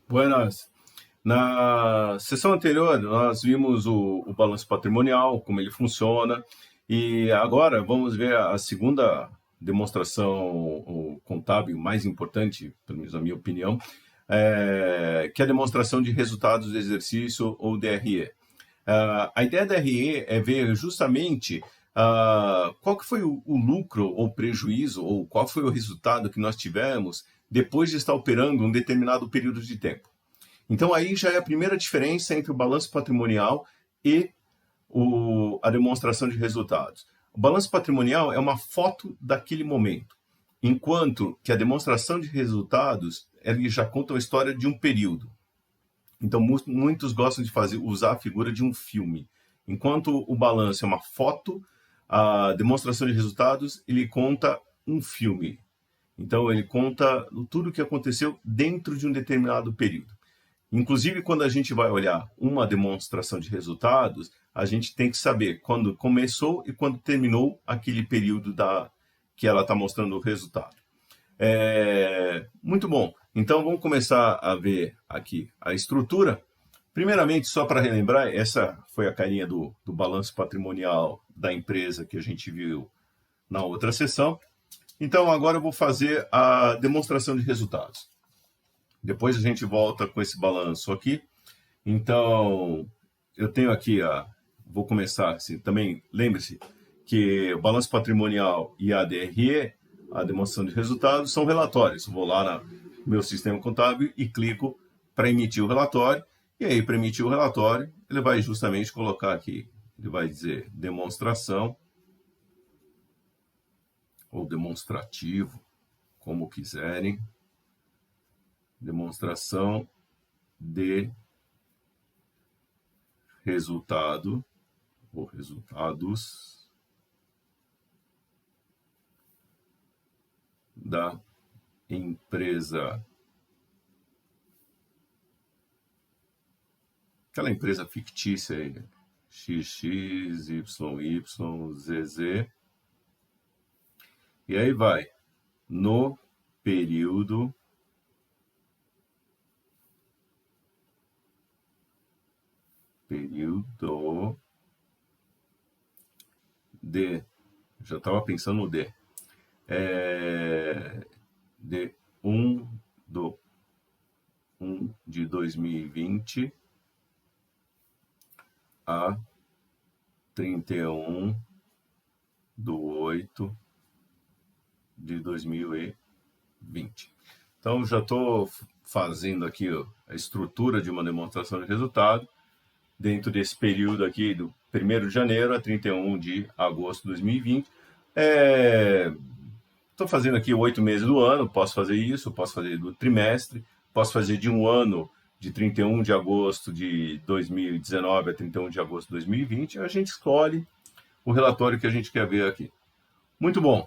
Buenas. Na sessão anterior, nós vimos o balanço patrimonial, como ele funciona, e agora vamos ver a segunda demonstração contábil mais importante, pelo menos na minha opinião, que é a demonstração de resultados do exercício, ou DRE. A ideia da DRE é ver justamente qual que foi o lucro ou prejuízo, ou qual foi o resultado que nós tivemos depois de estar operando um determinado período de tempo. Então, aí já é a primeira diferença entre o balanço patrimonial e a demonstração de resultados. O balanço patrimonial é uma foto daquele momento, enquanto que a demonstração de resultados ele já conta a história de um período. Então, muitos gostam de usar a figura de um filme. Enquanto o balanço é uma foto, a demonstração de resultados ele conta um filme. Então, ele conta tudo o que aconteceu dentro de um determinado período. Inclusive, quando a gente vai olhar uma demonstração de resultados, a gente tem que saber quando começou e quando terminou aquele período que ela está mostrando o resultado. Muito bom. Então, vamos começar a ver aqui a estrutura. Primeiramente, só para relembrar, essa foi a carinha do balanço patrimonial da empresa que a gente viu na outra sessão. Então, agora eu vou fazer a demonstração de resultados. Depois a gente volta com esse balanço aqui. Então, eu tenho aqui, vou começar assim, também, lembre-se que o balanço patrimonial e a DRE, a demonstração de resultados, são relatórios. Eu vou lá no meu sistema contábil e clico para emitir o relatório. E aí, para emitir o relatório, ele vai justamente colocar aqui, ele vai dizer demonstração, ou demonstrativo, como quiserem. Demonstração de resultado, ou resultados, da empresa. Aquela empresa fictícia aí, XX, YY, ZZ. E aí vai, no período de, já estava pensando no D, de 1 de 2020 a 31 de 8 de 2020. Então, já estou fazendo aqui a estrutura de uma demonstração de resultado dentro desse período aqui do 1º de janeiro a 31 de agosto de 2020. Estou fazendo aqui 8 meses do ano, posso fazer isso, posso fazer do trimestre, posso fazer de um ano, de 31 de agosto de 2019 a 31 de agosto de 2020, a gente escolhe o relatório que a gente quer ver aqui. Muito bom.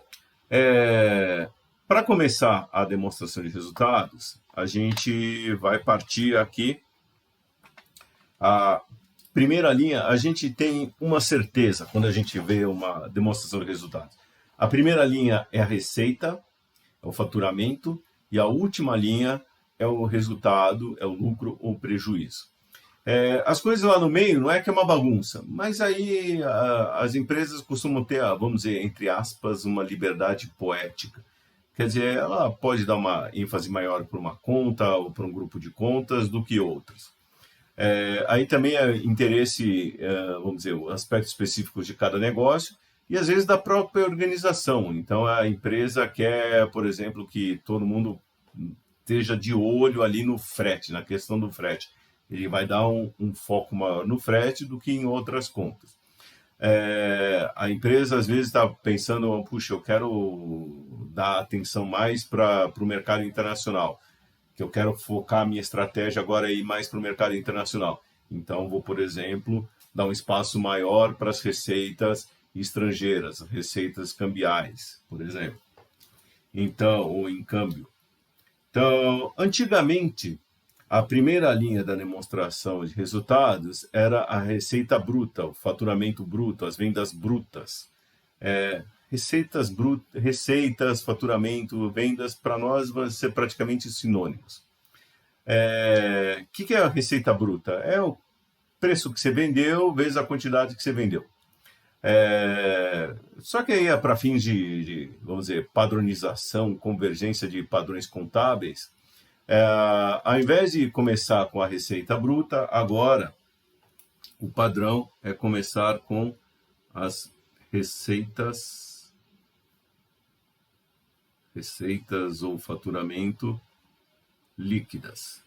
Para começar a demonstração de resultados, a gente vai partir aqui. A primeira linha, a gente tem uma certeza quando a gente vê uma demonstração de resultados. A primeira linha é a receita, é o faturamento, e a última linha é o resultado, é o lucro ou prejuízo. As coisas lá no meio não é que é uma bagunça, mas aí as empresas costumam ter, vamos dizer, entre aspas, uma liberdade poética. Quer dizer, ela pode dar uma ênfase maior para uma conta ou para um grupo de contas do que outras. Aí também é interesse, vamos dizer, aspectos específicos de cada negócio e às vezes da própria organização. Então a empresa quer, por exemplo, que todo mundo esteja de olho ali no frete, na questão do frete. Ele vai dar um foco maior no frete do que em outras contas. A empresa às vezes está pensando, puxa, eu quero dar atenção mais para o mercado internacional, que eu quero focar a minha estratégia agora e ir mais para o mercado internacional. Então, vou, por exemplo, dar um espaço maior para as receitas estrangeiras, receitas cambiais, por exemplo. Então, ou em câmbio. Então, antigamente, a primeira linha da demonstração de resultados era a receita bruta, o faturamento bruto, as vendas brutas. receitas, faturamento, vendas, para nós vão ser praticamente sinônimos. O que é a receita bruta? É o preço que você vendeu vezes a quantidade que você vendeu. Só que aí é para fins vamos dizer, padronização, convergência de padrões contábeis. Ao invés de começar com a receita bruta, agora o padrão é começar com as receitas ou faturamento líquidas.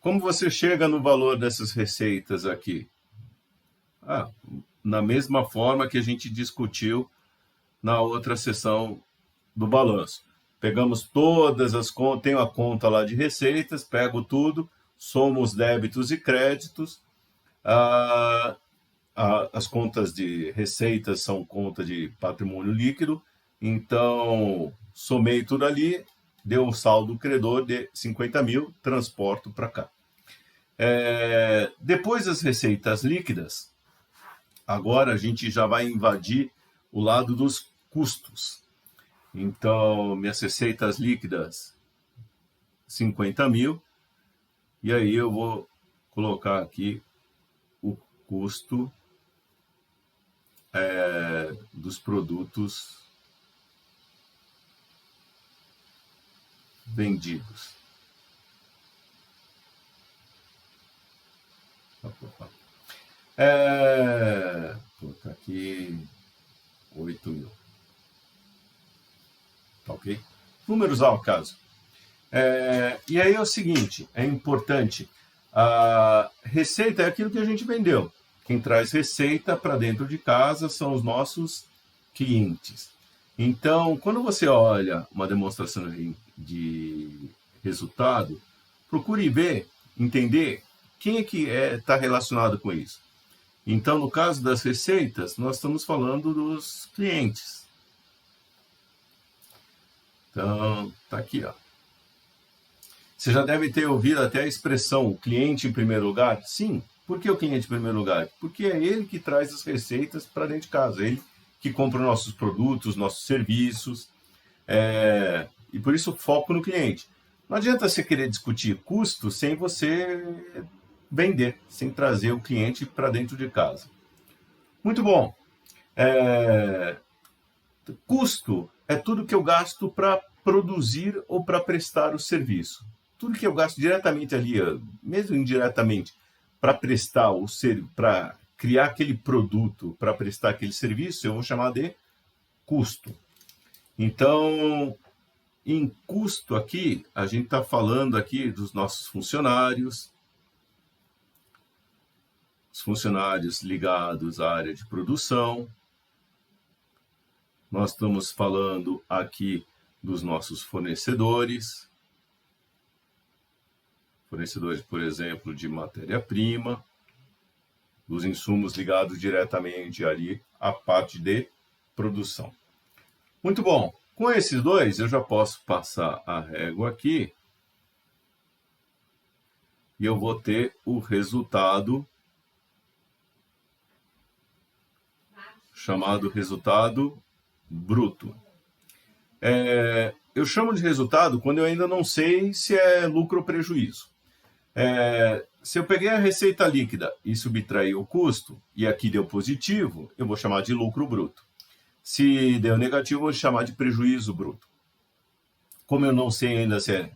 Como você chega no valor dessas receitas aqui? Na mesma forma que a gente discutiu na outra sessão do balanço. Pegamos todas as contas, tenho a conta lá de receitas, pego tudo, somo os débitos e créditos. As contas de receitas são conta de patrimônio líquido, então somei tudo ali, deu um saldo credor de 50 mil, transporto para cá. Depois das receitas líquidas, agora a gente já vai invadir o lado dos custos. Então, minhas receitas líquidas, 50 mil, e aí eu vou colocar aqui o custo dos produtos vendidos. Colocar aqui 8 mil. Ok? Números ao caso. E aí é o seguinte, é importante, a receita é aquilo que a gente vendeu. Quem traz receita para dentro de casa são os nossos clientes. Então, quando você olha uma demonstração de resultado, procure ver, entender quem é que está relacionado com isso. Então, no caso das receitas, nós estamos falando dos clientes. Então, está aqui, ó. Você já deve ter ouvido até a expressão o cliente em primeiro lugar? Sim. Por que o cliente em primeiro lugar? Porque é ele que traz as receitas para dentro de casa, ele que compra nossos produtos, nossos serviços, e por isso foco no cliente. Não adianta você querer discutir custo sem você vender, sem trazer o cliente para dentro de casa. Muito bom. Custo é tudo que eu gasto para produzir ou para prestar o serviço. Tudo que eu gasto diretamente ali, mesmo indiretamente, para prestar o serviço, para criar aquele produto, para prestar aquele serviço, eu vou chamar de custo. Então, em custo aqui, a gente está falando aqui dos nossos funcionários, os funcionários ligados à área de produção. Nós estamos falando aqui dos nossos fornecedores, por exemplo, de matéria-prima, dos insumos ligados diretamente ali à parte de produção. Muito bom. Com esses dois, eu já posso passar a régua aqui e eu vou ter o resultado chamado resultado bruto. Eu chamo de resultado quando eu ainda não sei se é lucro ou prejuízo. Se eu peguei a receita líquida e subtraí o custo, e aqui deu positivo, eu vou chamar de lucro bruto. Se deu negativo, eu vou chamar de prejuízo bruto. Como eu não sei ainda se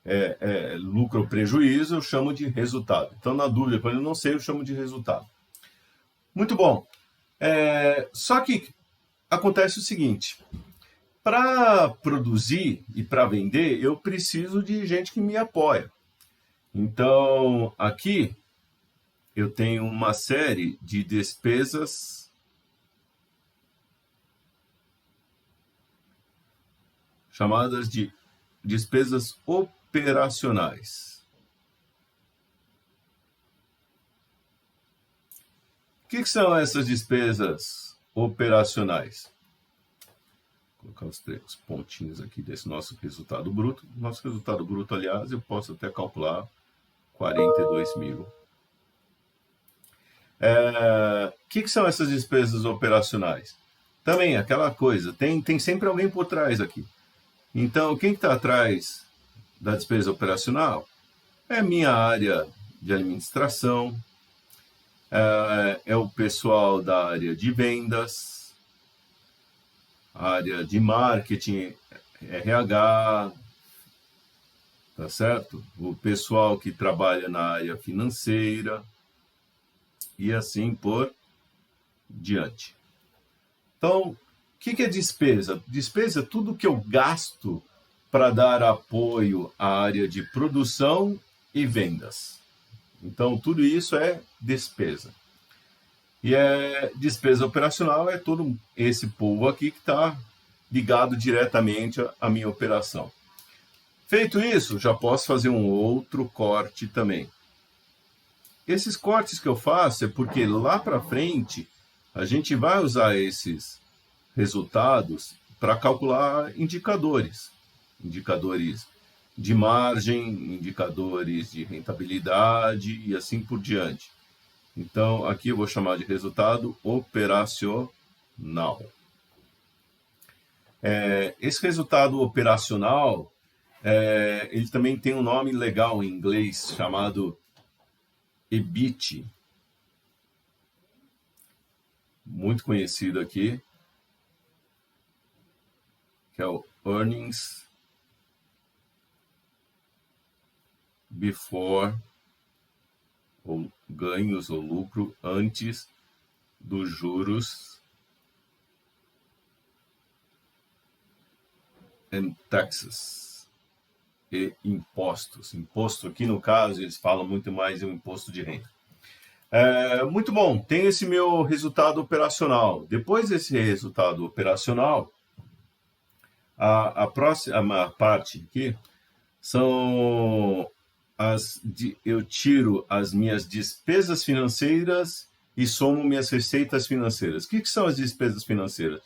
é lucro ou prejuízo, eu chamo de resultado. Então, na dúvida, quando eu não sei, eu chamo de resultado. Muito bom. Só que acontece o seguinte, para produzir e para vender, eu preciso de gente que me apoia. Então, aqui eu tenho uma série de despesas chamadas de despesas operacionais. O que são essas despesas operacionais? Vou colocar os três pontinhos aqui desse nosso resultado bruto. Nosso resultado bruto, aliás, eu posso até calcular 42 mil. Que são essas despesas operacionais? Também aquela coisa, tem sempre alguém por trás aqui. Então, quem está atrás da despesa operacional é a minha área de administração, é o pessoal da área de vendas, área de marketing, RH, tá certo? O pessoal que trabalha na área financeira e assim por diante. Então, o que é despesa? Despesa é tudo que eu gasto para dar apoio à área de produção e vendas. Então, tudo isso é despesa. E despesa operacional é todo esse povo aqui que está ligado diretamente à minha operação. Feito isso, já posso fazer um outro corte também. Esses cortes que eu faço é porque lá para frente a gente vai usar esses resultados para calcular indicadores. Indicadores de margem, indicadores de rentabilidade e assim por diante. Então, aqui eu vou chamar de resultado operacional. Esse resultado operacional, ele também tem um nome legal em inglês chamado EBIT, muito conhecido aqui, que é o Earnings Before, ou ganhos ou lucro antes dos juros and taxes e impostos. Imposto aqui, no caso, eles falam muito mais em imposto de renda. Muito bom, tem esse meu resultado operacional. Depois desse resultado operacional, a próxima parte aqui são eu tiro as minhas despesas financeiras e somo minhas receitas financeiras. O que são as despesas financeiras?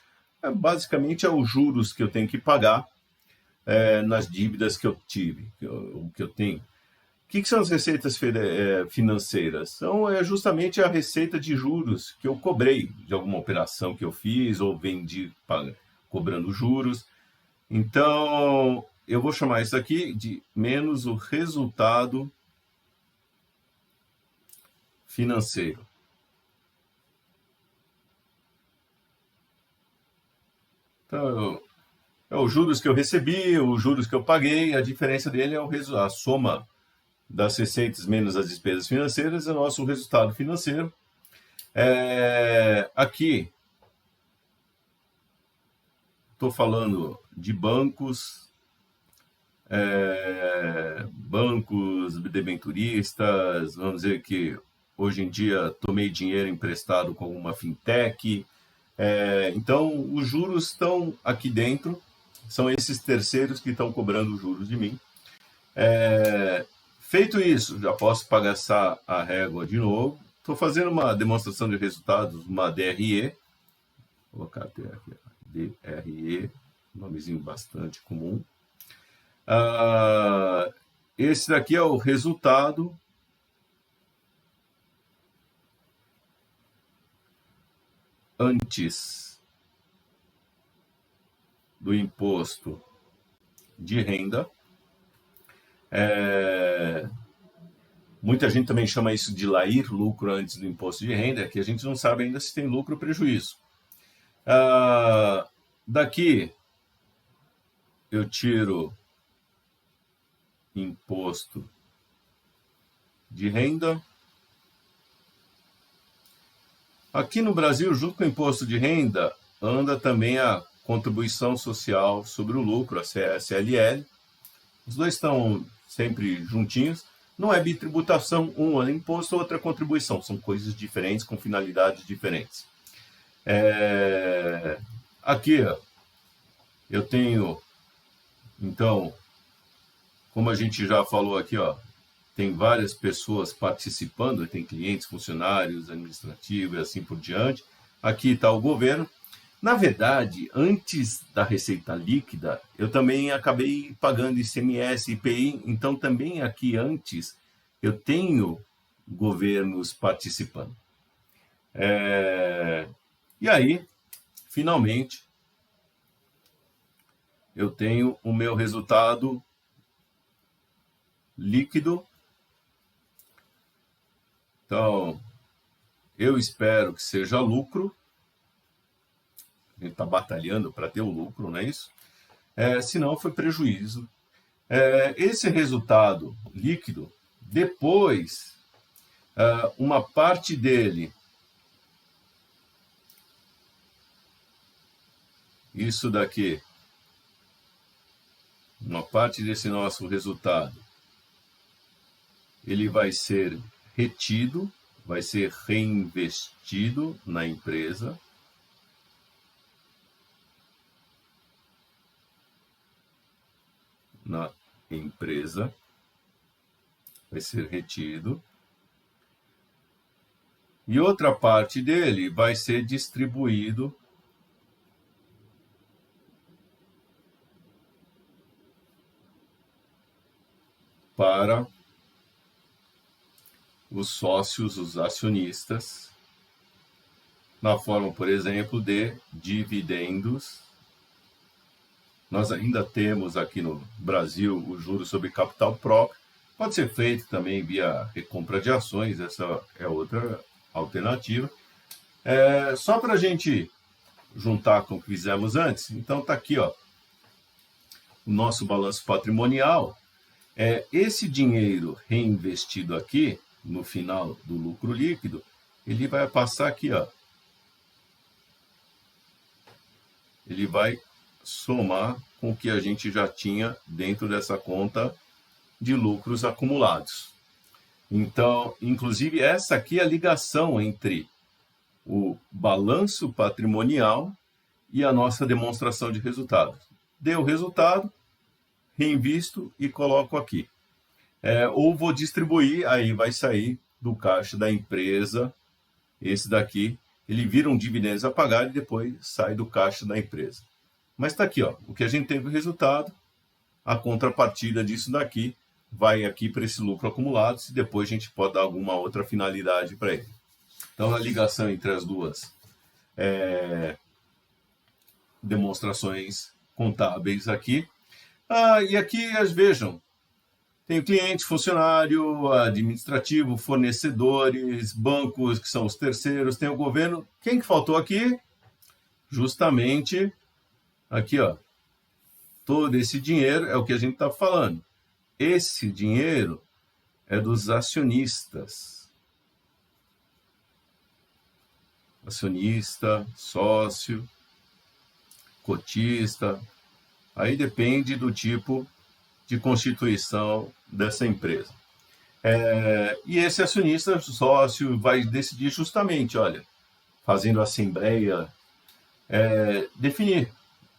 Basicamente é os juros que eu tenho que pagar nas dívidas que eu tive, que eu tenho. O que são as receitas financeiras? São justamente a receita de juros que eu cobrei de alguma operação que eu fiz ou vendi cobrando juros. Então, eu vou chamar isso aqui de menos o resultado financeiro. Então, é os juros que eu recebi, os juros que eu paguei, a diferença dele é a soma das receitas menos as despesas financeiras é o nosso resultado financeiro. Aqui, estou falando de bancos, bancos debenturistas, vamos dizer que hoje em dia tomei dinheiro emprestado com uma fintech. Então, os juros estão aqui dentro, são esses terceiros que estão cobrando juros de mim. Feito isso, já posso passar a régua de novo. Estou fazendo uma demonstração de resultados, uma DRE. Vou colocar aqui, DRE, nomezinho bastante comum. Esse daqui é o resultado antes do imposto de renda. Muita gente também chama isso de LAIR, lucro antes do imposto de renda, que a gente não sabe ainda se tem lucro ou prejuízo. Daqui eu tiro imposto de renda. Aqui no Brasil, junto com o imposto de renda, anda também a contribuição social sobre o lucro, a CSLL. Os dois estão sempre juntinhos. Não é bitributação, um é imposto, outra é contribuição. São coisas diferentes, com finalidades diferentes. Aqui, eu tenho, então, como a gente já falou aqui, tem várias pessoas participando, tem clientes, funcionários, administrativos e assim por diante. Aqui está o governo. Na verdade, antes da receita líquida, eu também acabei pagando ICMS e IPI, então também aqui antes eu tenho governos participando. E aí, finalmente, eu tenho o meu resultado líquido. Então, eu espero que seja lucro. A gente está batalhando para ter o lucro, não é isso? Se não, foi prejuízo. Esse resultado líquido, depois, uma parte dele, isso daqui, uma parte desse nosso resultado, ele vai ser retido, vai ser reinvestido na empresa. Vai ser retido. E outra parte dele vai ser distribuído para os sócios, os acionistas, na forma, por exemplo, de dividendos. Nós ainda temos aqui no Brasil o juros sobre capital próprio. Pode ser feito também via recompra de ações, essa é outra alternativa. Só para a gente juntar com o que fizemos antes, então está aqui ó, o nosso balanço patrimonial. Esse dinheiro reinvestido aqui, no final do lucro líquido, ele vai passar aqui, ó. Ele vai somar com o que a gente já tinha dentro dessa conta de lucros acumulados. Então, inclusive, essa aqui é a ligação entre o balanço patrimonial e a nossa demonstração de resultados. Deu resultado, reinvisto e coloco aqui. Ou vou distribuir, aí vai sair do caixa da empresa, esse daqui, ele vira um dividendos a pagar e depois sai do caixa da empresa. Mas está aqui, ó, o que a gente teve o resultado, a contrapartida disso daqui vai aqui para esse lucro acumulado, se depois a gente pode dar alguma outra finalidade para ele. Então, a ligação entre as duas demonstrações contábeis aqui. E aqui, vejam, tem o cliente, funcionário, administrativo, fornecedores, bancos, que são os terceiros, tem o governo. Quem que faltou aqui? Justamente aqui, ó. Todo esse dinheiro é o que a gente está falando. Esse dinheiro é dos acionistas. Acionista, sócio, cotista. Aí depende do tipo de constituição dessa empresa. E esse acionista, sócio, vai decidir justamente, olha, fazendo assembleia, definir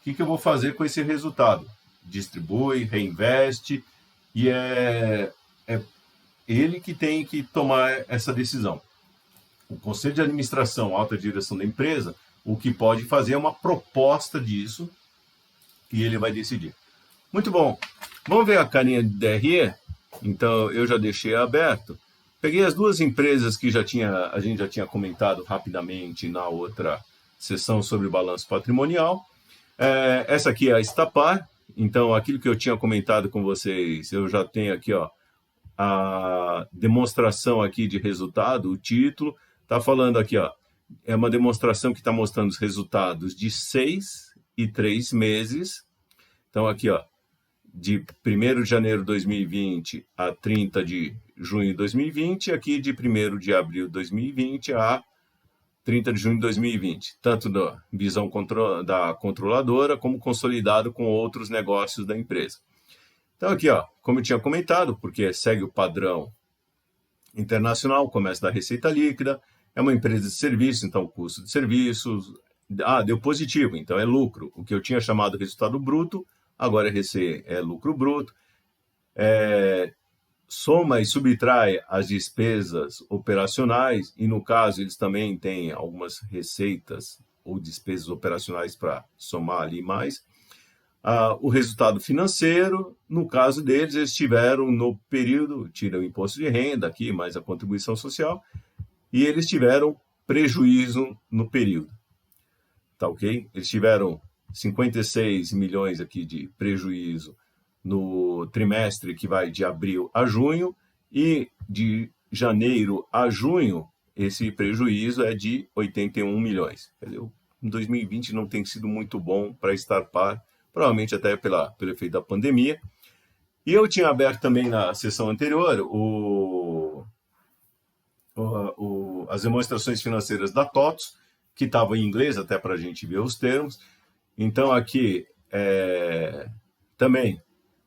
o que eu vou fazer com esse resultado. Distribui, reinveste, e é ele que tem que tomar essa decisão. O Conselho de Administração, alta direção da empresa, o que pode fazer é uma proposta disso, e ele vai decidir. Muito bom. Vamos ver a carinha de DRE? Então, eu já deixei aberto. Peguei as duas empresas que a gente já tinha comentado rapidamente na outra sessão sobre balanço patrimonial. Essa aqui é a Estapar. Então, aquilo que eu tinha comentado com vocês, eu já tenho aqui, ó, a demonstração aqui de resultado, o título. Está falando aqui, ó, é uma demonstração que está mostrando os resultados de 6 e 3 meses. Então, aqui, ó, de 1º de janeiro de 2020 a 30 de junho de 2020, aqui de 1º de abril de 2020 a 30 de junho de 2020, tanto da visão da controladora, como consolidado com outros negócios da empresa. Então, aqui, ó, como eu tinha comentado, porque segue o padrão internacional, começa da receita líquida, é uma empresa de serviço, então custo de serviços, deu positivo, então é lucro. O que eu tinha chamado resultado bruto, agora é lucro bruto. Soma e subtrai as despesas operacionais, e no caso eles também têm algumas receitas ou despesas operacionais para somar ali mais. O resultado financeiro, no caso deles, eles tiveram no período, tira o imposto de renda aqui, mais a contribuição social, e eles tiveram prejuízo no período. Tá ok? Eles tiveram 56 milhões aqui de prejuízo no trimestre que vai de abril a junho, e de janeiro a junho, esse prejuízo é de 81 milhões. Quer dizer, 2020 não tem sido muito bom para a Starpar, provavelmente até pelo efeito da pandemia. E eu tinha aberto também na sessão anterior as demonstrações financeiras da TOTVS, que estavam em inglês, até para a gente ver os termos. Então, aqui, também,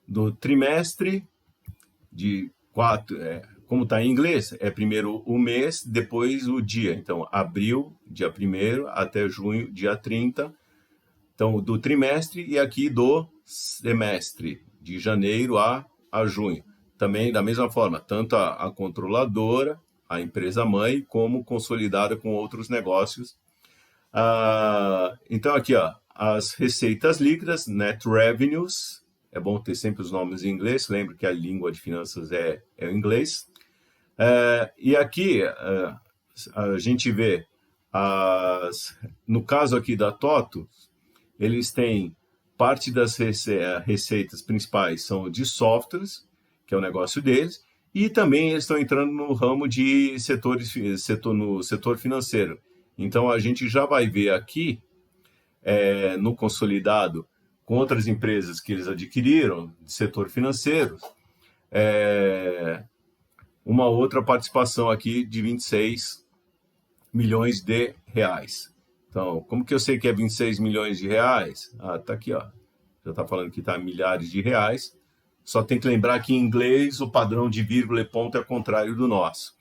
do trimestre de 4, como está em inglês, é primeiro o mês, depois o dia. Então, abril, dia 1º, até junho, dia 30. Então, do trimestre, e aqui do semestre, de janeiro a junho. Também, da mesma forma, tanto a controladora, a empresa mãe, como consolidada com outros negócios. Então, aqui, ó, as receitas líquidas, net revenues. É bom ter sempre os nomes em inglês, lembre que a língua de finanças é o inglês. E aqui a gente vê, no caso aqui da TOTVS, eles têm parte das receitas principais são de softwares, que é o negócio deles, e também eles estão entrando no ramo de no setor financeiro. Então a gente já vai ver aqui, no consolidado, com outras empresas que eles adquiriram, de setor financeiro, uma outra participação aqui de 26 milhões de reais. Então, como que eu sei que é 26 milhões de reais? Tá aqui, ó. Já está falando que está milhares de reais. Só tem que lembrar que em inglês o padrão de vírgula e ponto é contrário do nosso.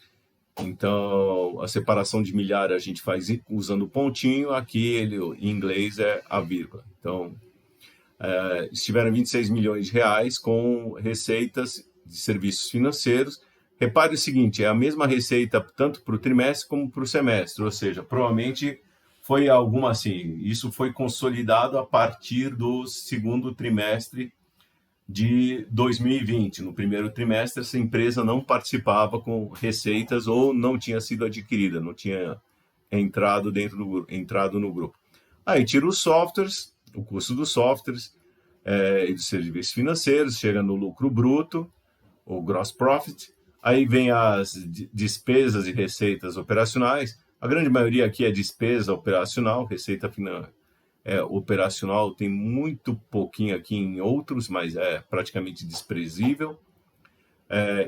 Então, a separação de milhar a gente faz usando o pontinho, aqui em inglês é a vírgula. Então, estiveram 26 milhões de reais com receitas de serviços financeiros. Repare o seguinte, é a mesma receita tanto para o trimestre como para o semestre, ou seja, provavelmente foi alguma assim, isso foi consolidado a partir do segundo trimestre de 2020. No primeiro trimestre, essa empresa não participava com receitas ou não tinha sido adquirida, não tinha entrado no grupo. Aí tira os softwares, o custo dos softwares e dos serviços financeiros, chega no lucro bruto, o gross profit. Aí vem as despesas e receitas operacionais. A grande maioria aqui é despesa operacional, receita operacional tem muito pouquinho aqui em outros, mas é praticamente desprezível.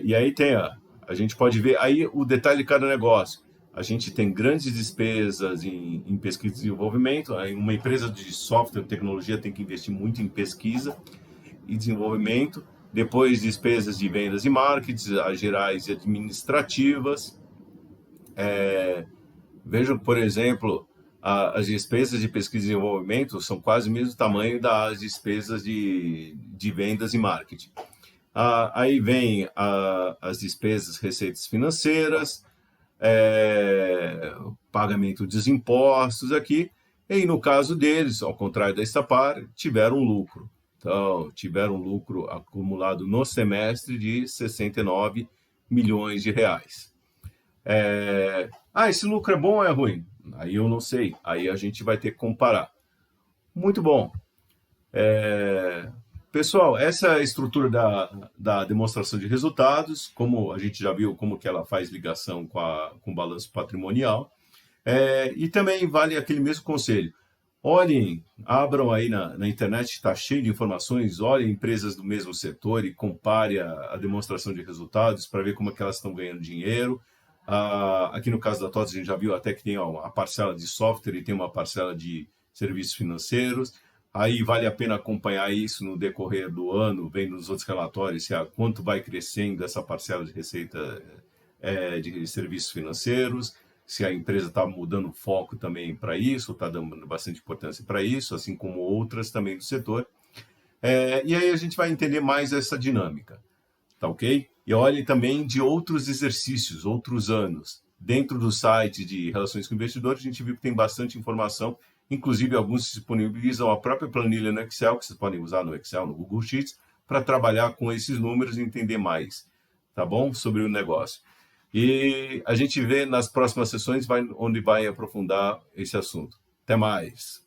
E aí tem a gente pode ver aí o detalhe de cada negócio. A gente tem grandes despesas em pesquisa e desenvolvimento. Aí uma empresa de software e tecnologia tem que investir muito em pesquisa e desenvolvimento. Depois, despesas de vendas e marketing, as gerais e administrativas. Vejam, por exemplo, as despesas de pesquisa e desenvolvimento são quase o mesmo tamanho das despesas de vendas e marketing. Aí vem as despesas, receitas financeiras, pagamento dos impostos aqui, e no caso deles, ao contrário da Starpar, tiveram lucro. Então, tiveram lucro acumulado no semestre de 69 milhões de reais. Esse lucro é bom ou é ruim? Aí eu não sei. Aí a gente vai ter que comparar. Muito bom. Pessoal, essa é a estrutura da demonstração de resultados, como a gente já viu como que ela faz ligação com o balanço patrimonial. E também vale aquele mesmo conselho. Olhem, abram aí na internet, está cheio de informações, olhem empresas do mesmo setor e compare a demonstração de resultados para ver como é que elas estão ganhando dinheiro. Aqui no caso da TOTVS, a gente já viu até que tem a parcela de software e tem uma parcela de serviços financeiros. Aí vale a pena acompanhar isso no decorrer do ano, vendo nos outros relatórios, quanto vai crescendo essa parcela de receita de serviços financeiros, se a empresa está mudando o foco também para isso, está dando bastante importância para isso, assim como outras também do setor. E aí a gente vai entender mais essa dinâmica, tá ok? E olhe também de outros exercícios, outros anos. Dentro do site de Relações com Investidores, a gente viu que tem bastante informação, inclusive alguns disponibilizam a própria planilha no Excel, que vocês podem usar no Excel, no Google Sheets, para trabalhar com esses números e entender mais, tá bom? Sobre o negócio. E a gente vê nas próximas sessões onde vai aprofundar esse assunto. Até mais!